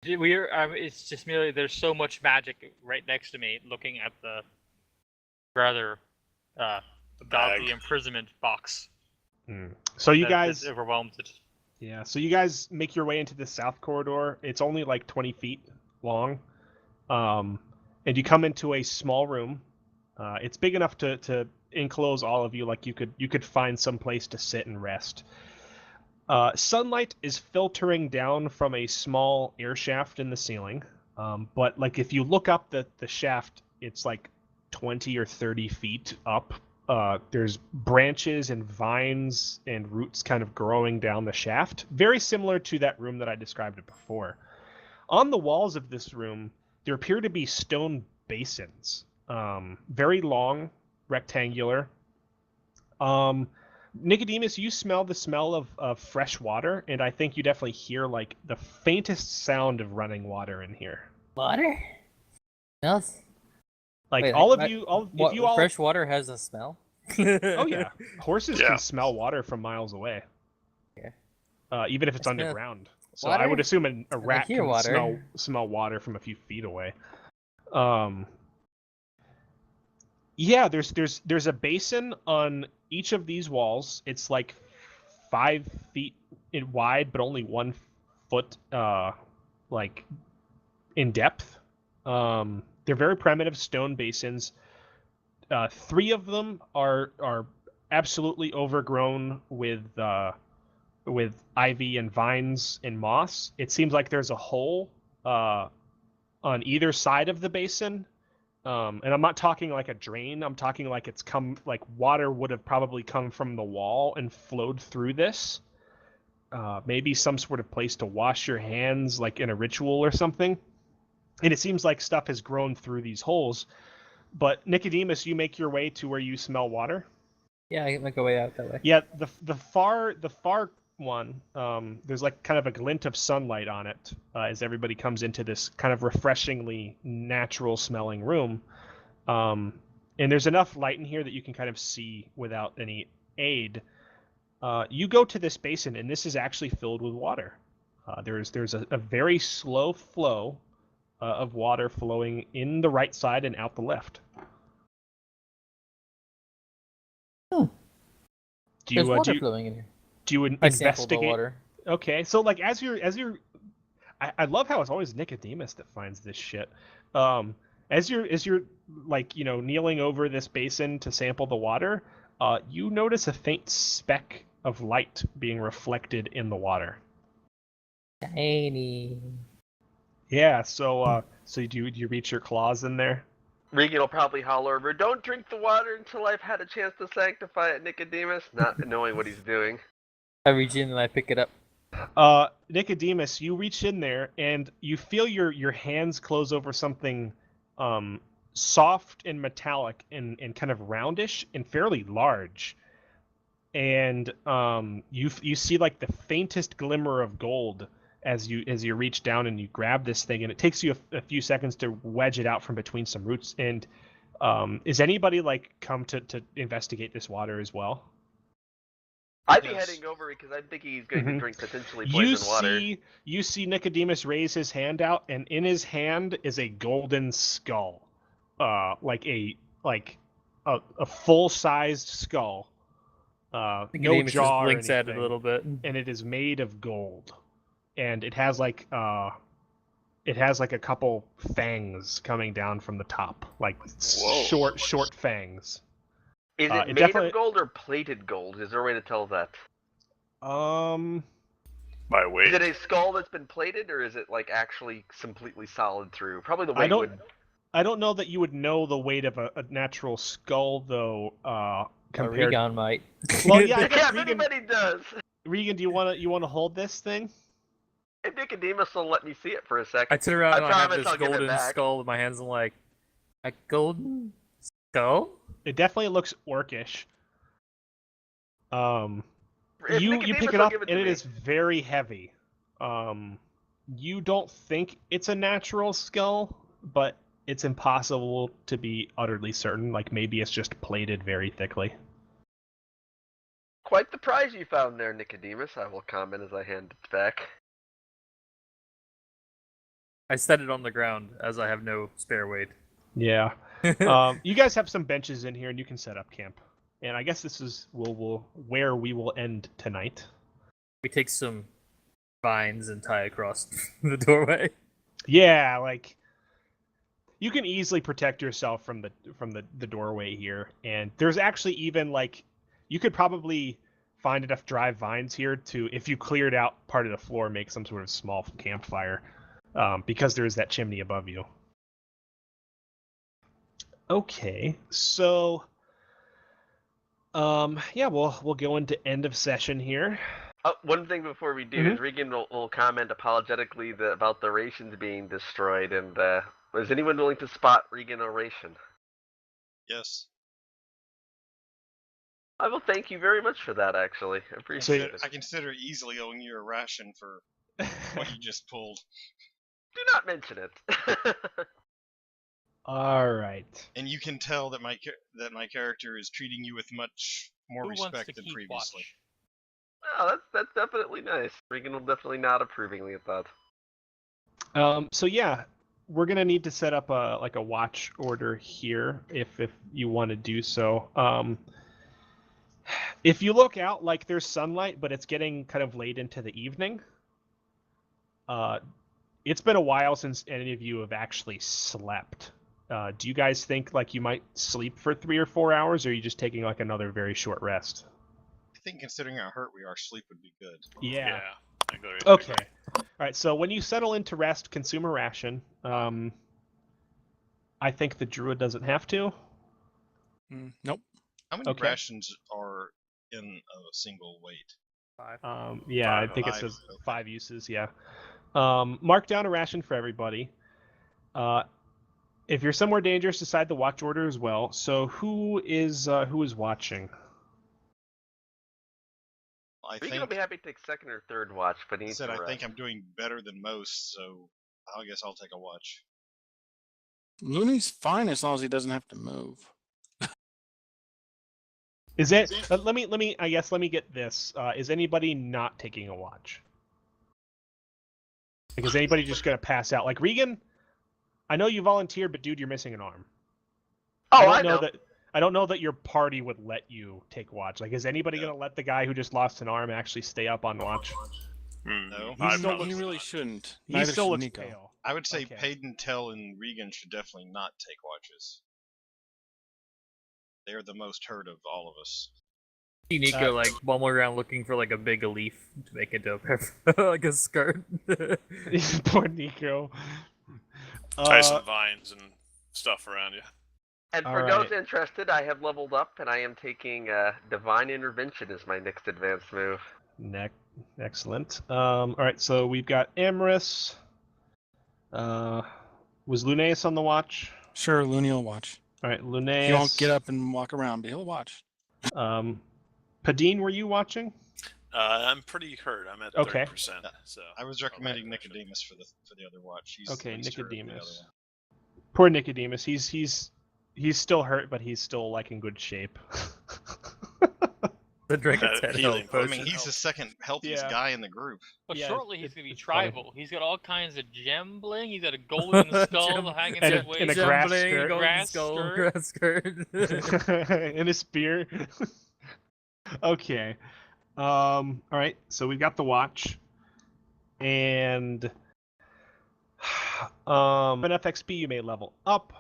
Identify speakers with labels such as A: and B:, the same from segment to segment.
A: It's just merely there's so much magic right next to me, looking at the rather about the imprisonment box.
B: So you guys
A: that overwhelms it.
B: Yeah, so you guys make your way into the south corridor. It's only like 20 feet long. And you come into a small room. It's big enough to enclose all of you. Like you could find some place to sit and rest. Sunlight is filtering down from a small air shaft in the ceiling. But like if you look up the shaft, it's like 20 or 30 feet up. There's branches and vines and roots kind of growing down the shaft, very similar to that room that I described before. On the walls of this room, there appear to be stone basins, very long, rectangular. Nicodemus, you smell the smell of fresh water, and I think you definitely hear like the faintest sound of running water in here.
C: Water? Smells?
B: Like
C: Wait,
B: all of you, if you all
C: fresh water has a smell?
B: Oh yeah, horses can smell water from miles away.
C: Yeah.
B: Even if it's underground. So I would assume a rat can smell water from a few feet away. Yeah, there's a basin on each of these walls. It's like 5 feet wide, but only 1 foot like in depth. They're very primitive stone basins. 3 of them are absolutely overgrown with ivy and vines and moss. It seems like there's a hole on either side of the basin. And I'm not talking like a drain. I'm talking like water would have probably come from the wall and flowed through this. Maybe some sort of place to wash your hands, like in a ritual or something. And it seems like stuff has grown through these holes. But Nicodemus, you make your way to where you smell water.
C: Yeah, I make my way out that way.
B: Yeah, the far one, there's like kind of a glint of sunlight on it as everybody comes into this kind of refreshingly natural smelling room. And there's enough light in here that you can kind of see without any aid. You go to this basin, and this is actually filled with water. There's a very slow flow of water flowing in the right side and out the left.
C: There's water flowing in here.
B: Do you investigate?
C: The water.
B: Okay, so like as you're, I love how it's always Nicodemus that finds this shit. As you're like kneeling over this basin to sample the water, you notice a faint speck of light being reflected in the water.
C: Tiny.
B: Yeah. So do you reach your claws in there?
D: Regan will probably holler over, "Don't drink the water until I've had a chance to sanctify it, Nicodemus," not knowing what he's doing.
C: I reach in and I pick it up.
B: Nicodemus, you reach in there and you feel your hands close over something soft and metallic and kind of roundish and fairly large. And you see like the faintest glimmer of gold as you reach down and you grab this thing, and it takes you a few seconds to wedge it out from between some roots. And is anybody like come to investigate this water as well?
D: I'd be heading over because I'm thinking he's going to drink potentially poison water.
B: You see Nicodemus raise his hand out, and in his hand is a golden skull, like a full-sized skull. No jaw or anything,
C: at it a little bit,
B: and it is made of gold, and it has like a couple fangs coming down from the top, like short fangs.
D: Is it made of gold or plated gold? Is there a way to tell that?
E: By weight.
D: Is it a skull that's been plated, or is it like actually completely solid through? Probably the weight would.
B: I don't know that you would know the weight of a natural skull, though. Compared.
C: Regan might.
B: Well, yeah, I guess
D: everybody does.
B: Regan, do you want to hold this thing?
D: If Nicodemus will let me see it for a second.
C: I turn around and I have this golden skull with my hands. I'm like, a golden skull?
B: It definitely looks orcish. You pick it up and it is very heavy. You don't think it's a natural skull, but it's impossible to be utterly certain. Like maybe it's just plated very thickly.
D: Quite the prize you found there, Nicodemus. I will comment as I hand it back.
C: I set it on the ground as I have no spare weight.
B: Yeah. You guys have some benches in here, and you can set up camp. And I guess this is where we will end tonight.
C: We take some vines and tie across the doorway.
B: Yeah, like you can easily protect yourself from the doorway here, and there's actually even like you could probably find enough dry vines here to, if you cleared out part of the floor, make some sort of small campfire, because there is that chimney above you. Okay, so yeah, we'll go into end of session here.
D: One thing before we do is Regan will comment apologetically about the rations being destroyed, and is anyone willing to spot Regan a ration?
E: Yes.
D: I will thank you very much for that, actually. I appreciate it.
E: I consider easily owing you a ration for what you just pulled.
D: Do not mention it.
B: All right.
E: And you can tell that my character is treating you with much more
A: Who wants
E: respect
A: to
E: than
A: keep
E: previously.
A: watch?
D: Oh, that's definitely nice. Regan will definitely nod approvingly at that.
B: So yeah, we're gonna need to set up a watch order here if you want to do so. If you look out, like there's sunlight, but it's getting kind of late into the evening. It's been a while since any of you have actually slept. Do you guys think like you might sleep for 3 or 4 hours, or are you just taking like another very short rest?
E: I think considering how hurt we are, sleep would be good.
B: Yeah.
F: I go
B: Okay. All right. So when you settle into rest, consume a ration. I think the druid doesn't have to.
F: Nope.
E: How many
B: Okay.
E: rations are in a single weight?
C: 5.
B: Yeah, I think it says 5 uses. Yeah. Mark down a ration for everybody. If you're somewhere dangerous, decide the watch order as well. So who is watching?
D: Regan will be happy to take second or third watch, but he needs to rest.
E: I think I'm doing better than most, so I guess I'll take a watch.
F: Looney's fine as long as he doesn't have to move.
B: Is it? Let me. I guess let me get this. Is anybody not taking a watch? Like, is anybody just gonna pass out? Like Regan, I know you volunteered, but dude, you're missing an arm.
D: Oh,
B: I don't know that your party would let you take watch. Like, is anybody gonna let the guy who just lost an arm actually stay up on watch?
E: No.
F: He really shouldn't.
B: He still looks
F: Nico.
B: pale.
E: I would say
B: Okay.
E: Payden, Tell, and Regan should definitely not take watches. They are the most hurt of all of us.
C: See Nico like bumble around looking for like a big leaf to make into a like a skirt.
B: Poor Nico.
G: Tie some vines and stuff around you.
D: And for those interested, I have leveled up, and I am taking Divine Intervention as my next advanced move.
B: Excellent. All right, so we've got Amorous. Was Lunaeus on the watch?
F: Sure, Looney will watch.
B: All right, Lunaeus.
F: He won't get up and walk around, but he'll watch.
B: Padine, were you watching?
G: I'm pretty hurt. I'm at 30%. So
E: I was recommending Nicodemus for the other watch. He's
B: okay,
E: Nicodemus.
B: Nicodemus. Poor Nicodemus. He's still hurt, but he's still like in good shape.
C: The drink a 10
G: healing
C: health
E: I
C: potion.
E: mean, he's the second healthiest guy in the group.
A: But
B: Yeah,
A: shortly he's gonna be
B: it's
A: tribal.
B: funny.
A: He's got all kinds of gem bling. He's got a golden skull hanging
B: and
A: his way.
B: a grass
C: Jumbling,
B: skirt.
C: golden
A: Grass
C: skull,
A: skirt.
C: grass skirt.
B: And a spear. Okay. All right. So we've got the watch, and an FXP you may level up.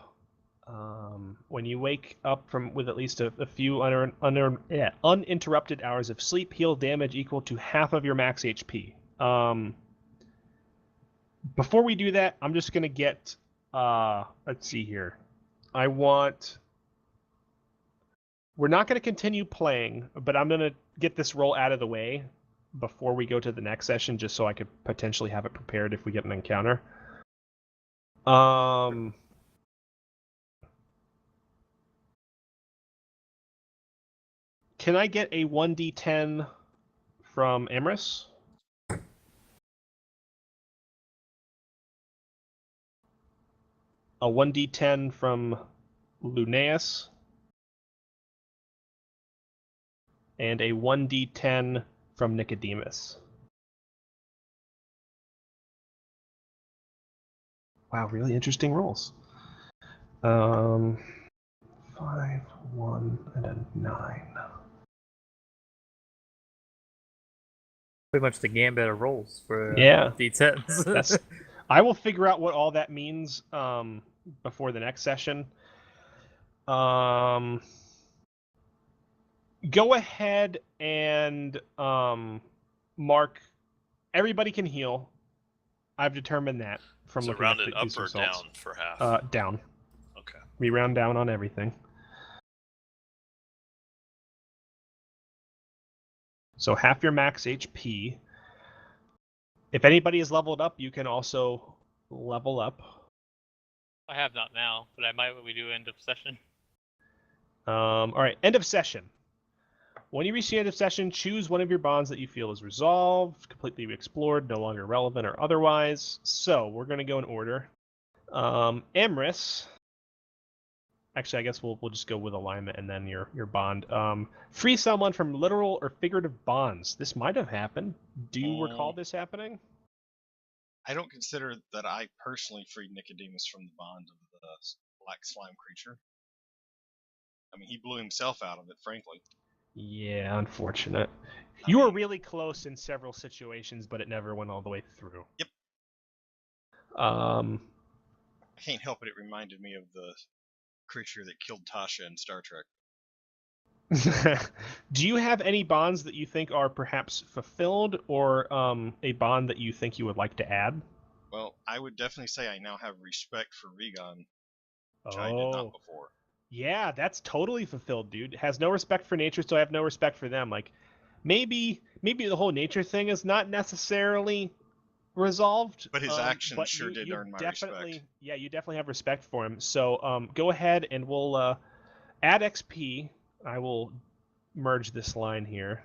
B: When you wake up with at least a few uninterrupted hours of sleep, heal damage equal to half of your max HP. Before we do that, I'm just gonna get. Let's see here. We're not going to continue playing, but I'm going to get this roll out of the way before we go to the next session, just so I could potentially have it prepared if we get an encounter. Can I get a 1d10 from Amorous? A 1d10 from Lunaeus? And a 1d10 from Nicodemus. Wow, really interesting rolls. 5, 1, and a 9.
C: Pretty much the gambit of rolls for
B: Yeah.
C: D10s.
B: That's. I will figure out what all that means before the next session. Go ahead and mark. Everybody can heal. I've determined that from
G: Is it
B: looking at
G: rounded
B: these
G: up or
B: results.
G: down for half?
B: Down.
G: Okay.
B: We round down on everything. So half your max HP. If anybody is leveled up, you can also level up.
A: I have not now, but I might when we do end of session.
B: All right, end of session. When you reach the end of session, choose one of your bonds that you feel is resolved, completely explored, no longer relevant, or otherwise. So we're going to go in order. Amris. Actually, I guess we'll just go with alignment and then your bond. Free someone from literal or figurative bonds. This might have happened. Do you recall this happening?
E: I don't consider that I personally freed Nicodemus from the bond of the black slime creature. I mean, he blew himself out of it, frankly.
B: Yeah, unfortunate. You were really close in several situations, but it never went all the way through.
E: Yep.
B: I
E: can't help it. It reminded me of the creature that killed Tasha in Star Trek.
B: Do you have any bonds that you think are perhaps fulfilled, or a bond that you think you would like to add?
E: Well, I would definitely say I now have respect for Regan, which I did not before.
B: Yeah, that's totally fulfilled, dude. Has no respect for nature, so I have no respect for them. Like, maybe the whole nature thing is not necessarily resolved,
E: but his actions sure did earn my respect.
B: Yeah, you definitely have respect for him. So go ahead and we'll add XP. I will merge this line here.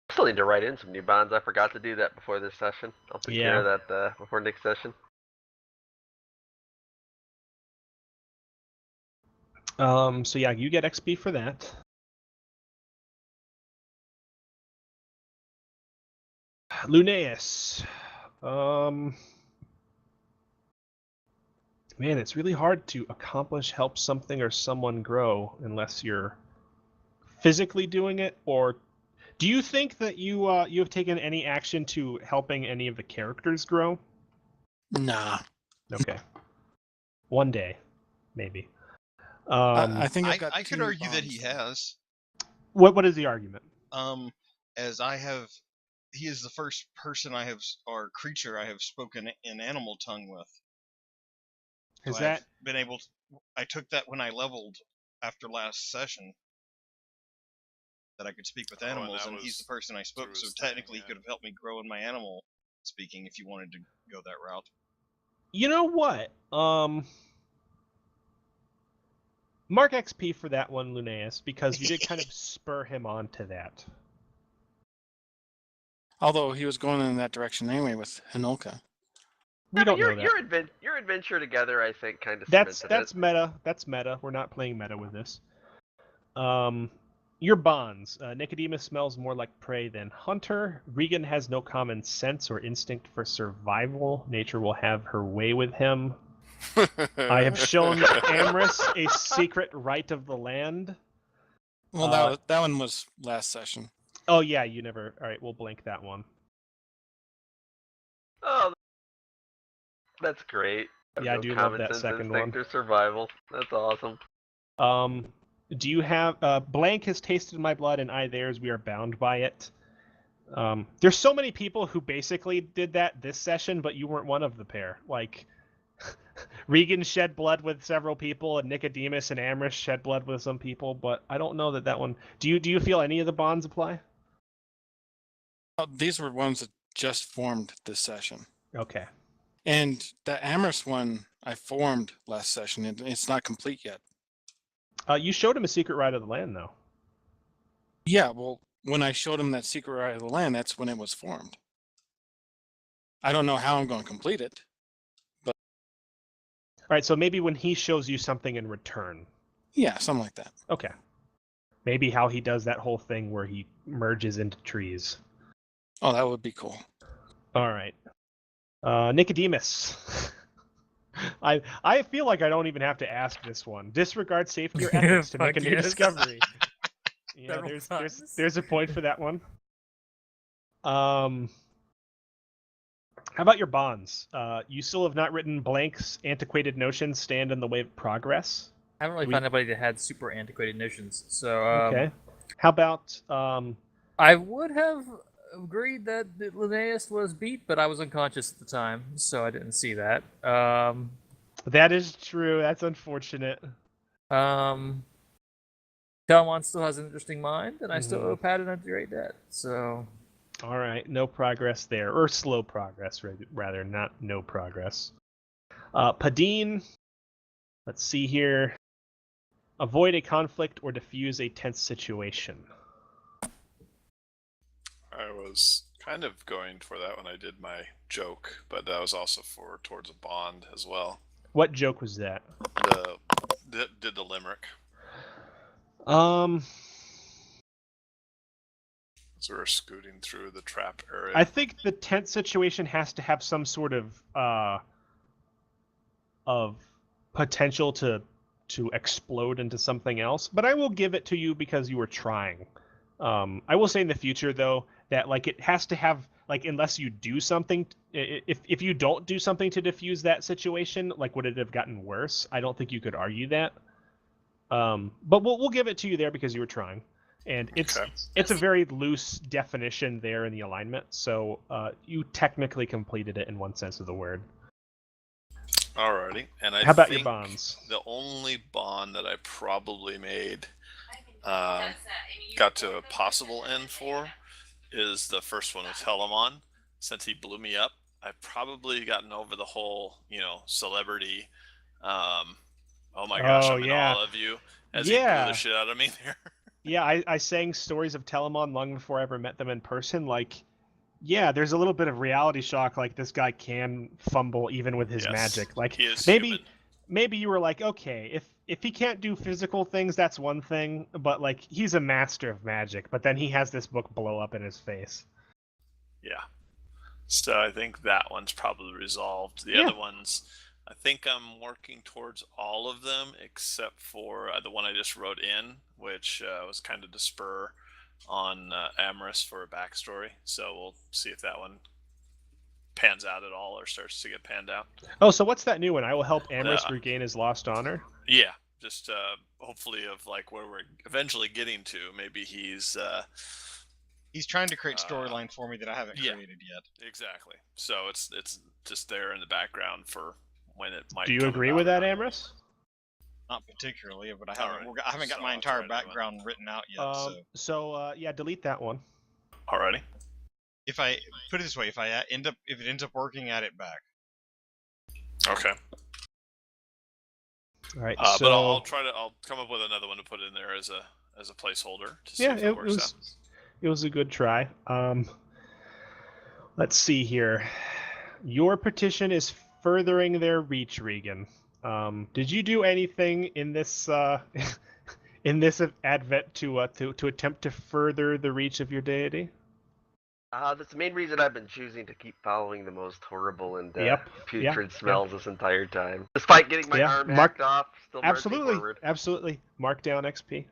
D: I still need to write in some new bonds. I forgot to do that before this session. I'll take care of that before next session.
B: So yeah, you get XP for that. Lunaeus. Man, it's really hard to accomplish, help something or someone grow unless you're physically doing it. Or do you think that you have taken any action to helping any of the characters grow?
F: Nah.
B: Okay. One day, maybe.
F: I think
E: I could argue that he has.
B: What is the argument?
E: As he is the first person or creature I have spoken in animal tongue with. I've been able to, I took that when I leveled after last session, that I could speak with animals, and he's the person I spoke, so technically he could have helped me grow in my animal speaking if you wanted to go that route.
B: You know what? Mark XP for that one, Lunaeus, because you did kind of spur him on to that.
F: Although he was going in that direction anyway with Hinolka.
B: We don't know that.
D: Your adventure together, I think, kind of
B: that's meta. That's meta. We're not playing meta with this. Your bonds. Nicodemus smells more like prey than hunter. Regan has no common sense or instinct for survival. Nature will have her way with him. I have shown Amris a secret right of the land.
F: Well, that one was last session.
B: Oh yeah, you never. All right, we'll blank that one.
D: Oh, that's great.
B: Yeah, I do love that second one.
D: Instinct or survival. That's awesome.
B: Do you have blank has tasted my blood and I theirs? We are bound by it. There's so many people who basically did that this session, but you weren't one of the pair. Like, Regan shed blood with several people, and Nicodemus and Amris shed blood with some people, but I don't know that one. Do you feel any of the bonds apply?
F: These were ones that just formed this session.
B: Okay.
F: And the Amris one I formed last session. It's not complete yet.
B: You showed him a secret right of the land, though.
F: Yeah, well, when I showed him that secret right of the land, that's when it was formed. I don't know how I'm going to complete it. But
B: all right, so maybe when he shows you something in return.
F: Yeah, something like that.
B: Okay. Maybe how he does that whole thing where he merges into trees.
F: Oh, that would be cool.
B: All right. Nicodemus. I feel like I don't even have to ask this one. Disregard safety or ethics to make a new discovery. Yeah, there's a point for that one. How about your bonds? You still have not written blanks. Antiquated notions stand in the way of progress.
A: I haven't really found anybody that had super antiquated notions. So
B: okay. How about
A: I would have agreed that Linnaeus was beat, but I was unconscious at the time, so I didn't see that.
B: That is true. That's unfortunate.
A: Talmon still has an interesting mind, and I still owe Patton a great debt. So.
B: All right, no progress there, or slow progress, rather, not no progress. Padine, let's see here. Avoid a conflict or diffuse a tense situation.
G: I was kind of going for that when I did my joke, but that was also towards a bond as well.
B: What joke was that?
G: Did the limerick. So we're scooting through the trap area.
B: I think the tense situation has to have some sort of potential to explode into something else, but I will give it to you because you were trying. I will say in the future though that like it has to have like unless you do something, if you don't do something to diffuse that situation, like would it have gotten worse? I don't think you could argue that. But we'll give it to you there because you were trying. And it's a very loose definition there in the alignment, so you technically completed it in one sense of the word.
G: Alrighty, and
B: how about your bonds?
G: The only bond that I probably made, got to a possible end for, is the first one with Telamon. Since he blew me up, I've probably gotten over the whole, celebrity. Oh my gosh, I'm in all of you. As he blew the shit out of me there.
B: Yeah, I sang stories of Telamon long before I ever met them in person. Like, yeah, there's a little bit of reality shock. Like, this guy can fumble even with his magic. Like, maybe you were like, okay, if he can't do physical things, that's one thing. But like, he's a master of magic. But then he has this book blow up in his face.
G: Yeah. So I think that one's probably resolved. The other ones, I think I'm working towards all of them except for the one I just wrote in, which was kind of to spur on Amorous for a backstory. So we'll see if that one pans out at all or starts to get panned out.
B: Oh, so what's that new one? I will help Amorous regain his lost honor?
G: Yeah, just hopefully of like where we're eventually getting to. Maybe he's
E: trying to create storyline for me that I haven't created yet.
G: Exactly. So it's just there in the background for when it might.
B: Do you agree with that, Amorous?
E: Not particularly, but I haven't got my entire background written out yet.
B: So delete that one.
G: Alrighty.
E: If I put it this way, if it ends up working, add it back.
G: Okay.
B: All right.
G: But I'll come up with another one to put in there as a placeholder to see if it works out.
B: It was a good try. Let's see here. Your petition is furthering their reach, Regan. Did you do anything in this in this advent to attempt to further the reach of your deity?
D: That's the main reason I've been choosing to keep following the most horrible and putrid smells this entire time. Despite getting my arm hacked off, still marching forward.
B: Absolutely. Mark down XP.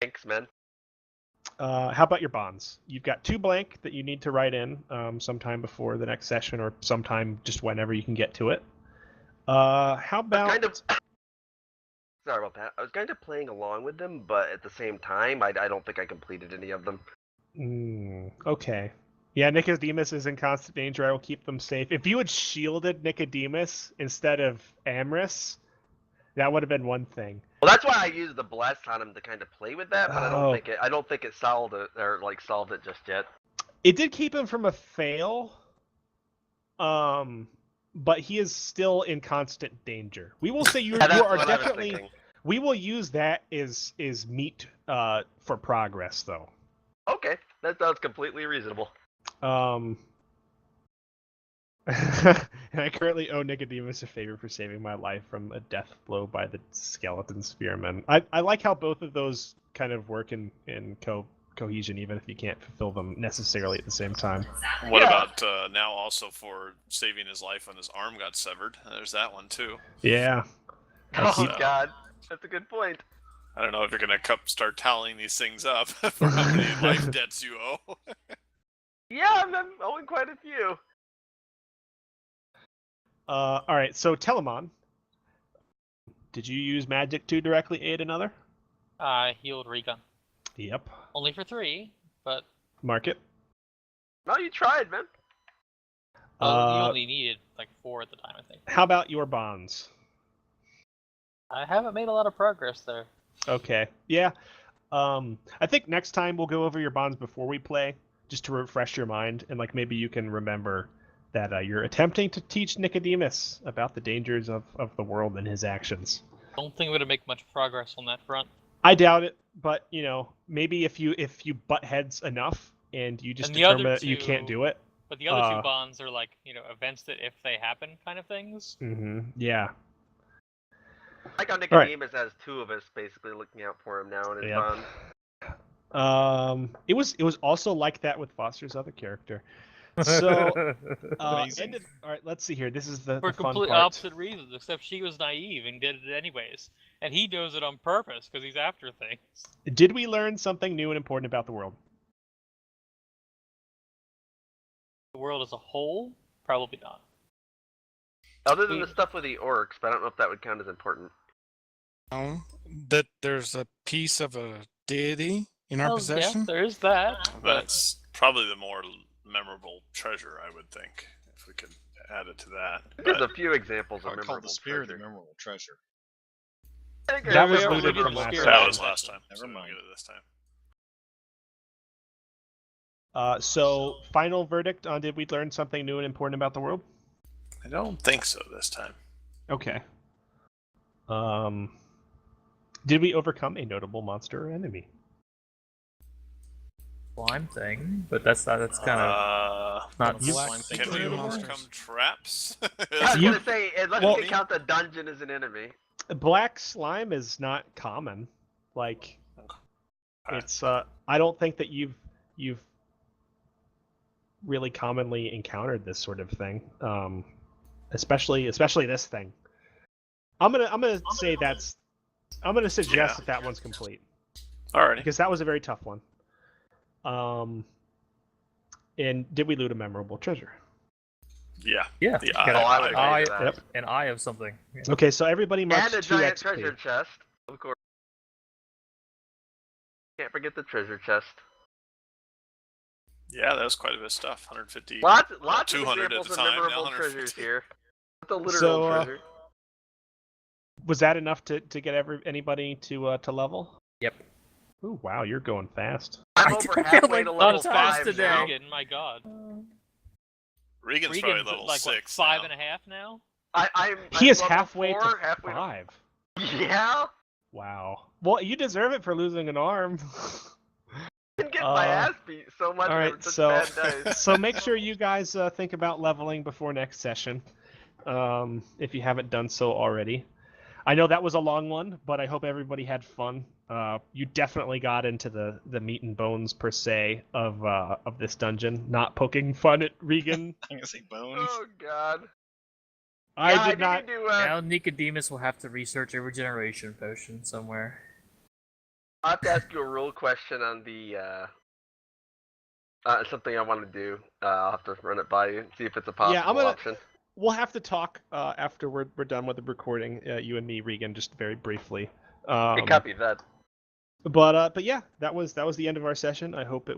D: Thanks, man.
B: How about your bonds? You've got 2 blank that you need to write in sometime before the next session or sometime just whenever you can get to it. How about...
D: Sorry about that. I was kind of playing along with them, but at the same time, I don't think I completed any of them.
B: Okay. Yeah, Nicodemus is in constant danger. I will keep them safe. If you had shielded Nicodemus instead of Amorous, that would have been one thing.
D: Well, that's why I used the bless on him to kind of play with that, but I don't think it solved it or solved it just yet.
B: It did keep him from a fail. But he is still in constant danger. We will say you are definitely. We will use that as meat for progress, though.
D: Okay, that sounds completely reasonable.
B: And I currently owe Nicodemus a favor for saving my life from a death blow by the skeleton spearman. I like how both of those kind of work in cohesion, even if you can't fulfill them necessarily at the same time.
G: What about now also for saving his life when his arm got severed? There's that one too.
B: Yeah.
D: God, that's a good point.
G: I don't know if you're gonna start tallying these things up for how many life debts you owe.
D: Yeah, I'm owing quite a few.
B: All right, so Telemon, did you use magic to directly aid another?
A: I healed Regan.
B: Yep.
A: Only for 3, but...
B: Mark it.
D: No, you tried, man.
A: Well, you only needed like 4 at the time, I think.
B: How about your bonds?
A: I haven't made a lot of progress there.
B: Okay. Yeah. I think next time we'll go over your bonds before we play, just to refresh your mind, and like maybe you can remember that you're attempting to teach Nicodemus about the dangers of the world and his actions.
A: Don't think we're gonna make much progress on that front.
B: I doubt it, but you know, maybe if you butt heads enough and you just determine that you can't do it.
A: But the other 2 bonds are like, events that if they happen kind of things.
B: Mm-hmm. Yeah.
D: Like how Nicodemus has 2 of us basically looking out for him now in his bond.
B: It was also like that with Foster's other character. So, all right, let's see here. This is the
A: for
B: fun
A: complete
B: part.
A: opposite reasons, except she was naive and did it anyways, and he does it on purpose because he's after things.
B: Did we learn something new and important about the world?
A: The world as a whole, probably not.
D: Other than the stuff with the orcs, but I don't know if that would count as important.
F: That there's a piece of a deity in our possession?
A: Yeah, there is that.
G: That's probably the more memorable treasure, I would think, if we could add it to that.
D: There's a few examples of
E: I call the spear the memorable treasure.
B: That was looted from last time.
G: That was last time.
E: Never mind.
G: Get it this time.
B: So, final verdict on did we learn something new and important about the world?
G: I don't think so this time.
B: Okay. Did we overcome a notable monster or enemy?
C: Slime thing, but that's kind of not
G: slime thing. Can we overcome traps?
D: I was gonna say, unless you can count the dungeon as an enemy.
B: Black slime is not common. Like, it's I don't think that you've really commonly encountered this sort of thing. Especially this thing. I'm gonna say that's. I'm gonna suggest that one's complete.
G: Alrighty.
B: Because that was a very tough one. And did we loot a memorable treasure?
C: Yeah.
G: The
C: an eye of something. Yeah.
B: Okay, so everybody marks 2 XP.
D: And a giant treasure chest, of course. Can't forget the treasure chest.
G: Yeah, that was quite a bit of stuff. 150.
D: Lots
G: 200
D: of examples
G: at the
D: of
G: time.
D: memorable treasures here. What's a literal treasure?
B: Was that enough to get anybody to level?
C: Yep.
B: Ooh, wow, you're going fast.
D: I'm over halfway to level 5
A: today.
D: now.
A: Regan, my God.
G: Regan's probably level
A: like
G: 6
A: what, 5.5
G: now.
A: now?
B: He is halfway
D: 4,
B: to 5.
D: Yeah.
B: Wow. Well, you deserve it for losing an arm.
D: I've been getting my ass beat so much.
B: All right,
D: bad days.
B: so make sure you guys think about leveling before next session, if you haven't done so already. I know that was a long one, but I hope everybody had fun. You definitely got into the meat and bones per se of this dungeon. Not poking fun at Regan.
E: I'm gonna say bones.
D: Oh God.
B: I did not.
C: Now Nicodemus will have to research a regeneration potion somewhere.
D: I'll have to ask you a rule question on the something I want to do. I'll have to run it by you and see if it's a possible option.
B: We'll have to talk after we're done with the recording, you and me, Regan, just very briefly.
D: Hey, copy that.
B: But yeah, that was the end of our session. I hope it